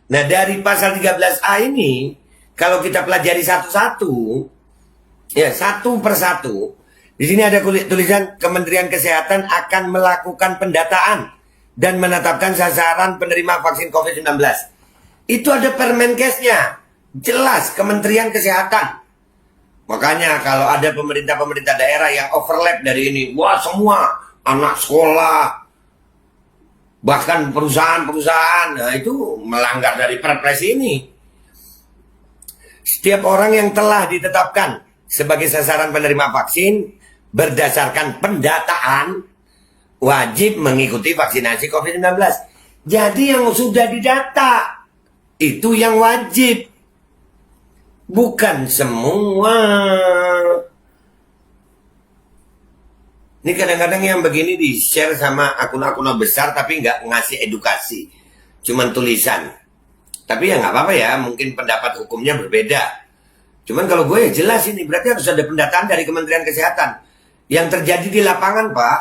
Nah, dari pasal 13A ini, kalau kita pelajari satu-satu, ya satu persatu, di sini ada tulisan Kementerian Kesehatan akan melakukan pendataan dan menetapkan sasaran penerima vaksin COVID-19. Itu ada Permenkesnya, jelas Kementerian Kesehatan. Makanya kalau ada pemerintah-pemerintah daerah yang overlap dari ini, wah semua anak sekolah, bahkan perusahaan-perusahaan, nah itu melanggar dari Perpres ini. Setiap orang yang telah ditetapkan sebagai sasaran penerima vaksin berdasarkan pendataan wajib mengikuti vaksinasi COVID-19. Jadi yang sudah didata itu yang wajib, bukan semua. Ini kadang-kadang yang begini di-share sama akun-akun besar tapi nggak ngasih edukasi. Cuman tulisan. Tapi ya nggak apa-apa ya, mungkin pendapat hukumnya berbeda. Cuman kalau gue ya jelas ini, berarti harus ada pendataan dari Kementerian Kesehatan. Yang terjadi di lapangan, Pak,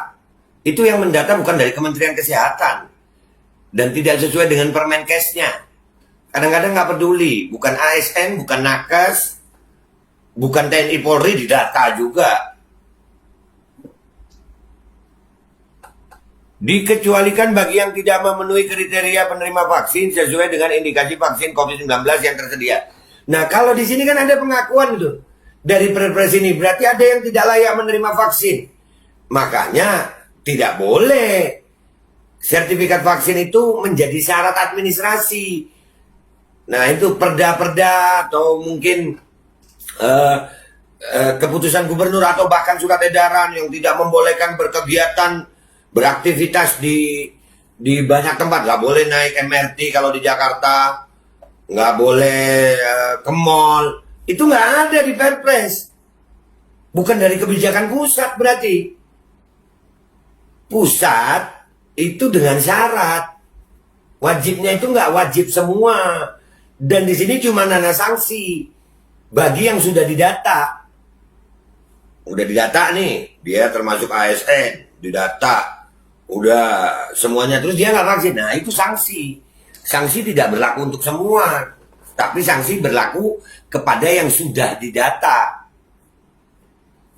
itu yang mendata bukan dari Kementerian Kesehatan. Dan tidak sesuai dengan Permenkesnya. Kadang-kadang nggak peduli, bukan ASN, bukan Nakes, bukan TNI Polri didata juga. Dikecualikan bagi yang tidak memenuhi kriteria penerima vaksin sesuai dengan indikasi vaksin COVID-19 yang tersedia. Nah, kalau di sini kan ada pengakuan itu dari Perpres ini, berarti ada yang tidak layak menerima vaksin. Makanya tidak boleh sertifikat vaksin itu menjadi syarat administrasi. Nah, itu perda-perda atau mungkin keputusan gubernur atau bahkan surat edaran yang tidak membolehkan berkegiatan, beraktivitas di banyak tempat. Nggak boleh naik MRT kalau di Jakarta, nggak boleh ke mall. Itu nggak ada di Perpres. Bukan dari kebijakan pusat berarti. Pusat itu dengan syarat. Wajibnya itu nggak wajib semua. Dan di sini cuma ada sanksi bagi yang sudah didata. Udah didata nih, dia termasuk ASN, didata. Udah semuanya, terus dia nggak vaksin. Nah itu sanksi. Sanksi tidak berlaku untuk semua, tapi sanksi berlaku kepada yang sudah didata.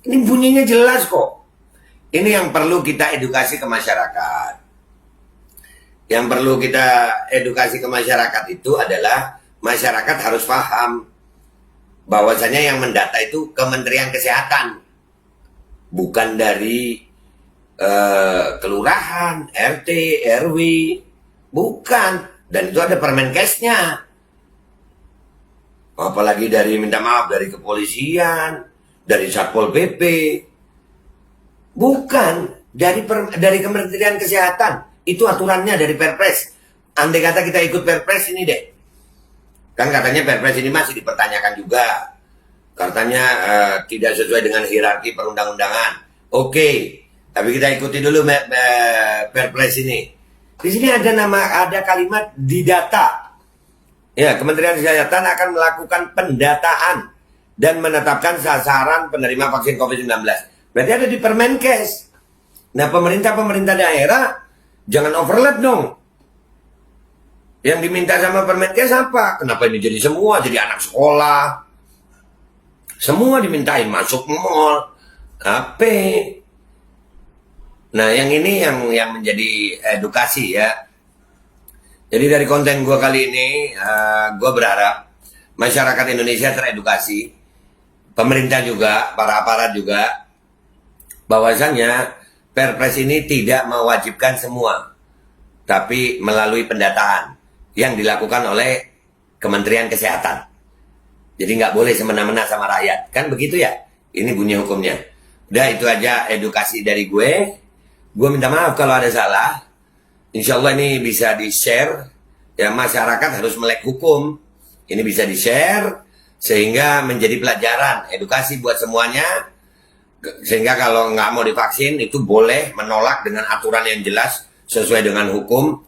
Ini bunyinya jelas kok. Ini yang perlu kita edukasi ke masyarakat. Yang perlu kita edukasi ke masyarakat itu adalah masyarakat harus paham bahwasanya yang mendata itu Kementerian Kesehatan, bukan dari kelurahan, RT, RW, bukan. Dan itu ada Permenkesnya. Apalagi dari, minta maaf, dari kepolisian, dari Satpol PP, bukan dari Kementerian Kesehatan. Itu aturannya dari Perpres. Andai kata kita ikut Perpres ini deh, kan katanya Perpres ini masih dipertanyakan juga, katanya tidak sesuai dengan hierarki perundang-undangan. Oke. Tapi kita ikuti dulu Perpres ini. Di sini ada kalimat didata. Ya, Kementerian Kesehatan akan melakukan pendataan dan menetapkan sasaran penerima vaksin COVID-19. Berarti ada di Permenkes. Nah, pemerintah daerah jangan overlap dong. Yang diminta sama Permenkes apa? Kenapa ini jadi semua? Jadi anak sekolah. Semua dimintain masuk mall. Apa? Nah, yang ini yang menjadi edukasi ya. Jadi dari konten gue kali ini, gue berharap masyarakat Indonesia teredukasi, pemerintah juga, para aparat juga, bahwasannya Perpres ini tidak mewajibkan semua, tapi melalui pendataan yang dilakukan oleh Kementerian Kesehatan. Jadi nggak boleh semena-mena sama rakyat, kan begitu ya? Ini bunyi hukumnya. Udah, itu aja edukasi dari gue. Gue minta maaf kalau ada salah. Insya Allah ini bisa di-share. Ya, masyarakat harus melek hukum. Ini bisa di-share sehingga menjadi pelajaran, edukasi buat semuanya. Sehingga kalau nggak mau divaksin itu boleh menolak dengan aturan yang jelas sesuai dengan hukum.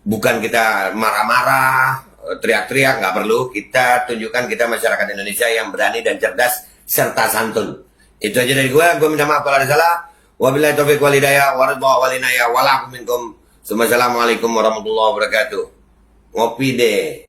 Bukan kita marah-marah, teriak-teriak, nggak perlu. Kita tunjukkan kita masyarakat Indonesia yang berani dan cerdas serta santun. Itu aja dari gue minta maaf kalau ada salah. Wabillahi taufiq wal hidayah waridha wal inayah walakum minkum. Assalamualaikum warahmatullahi wabarakatuh. Ngopi deh.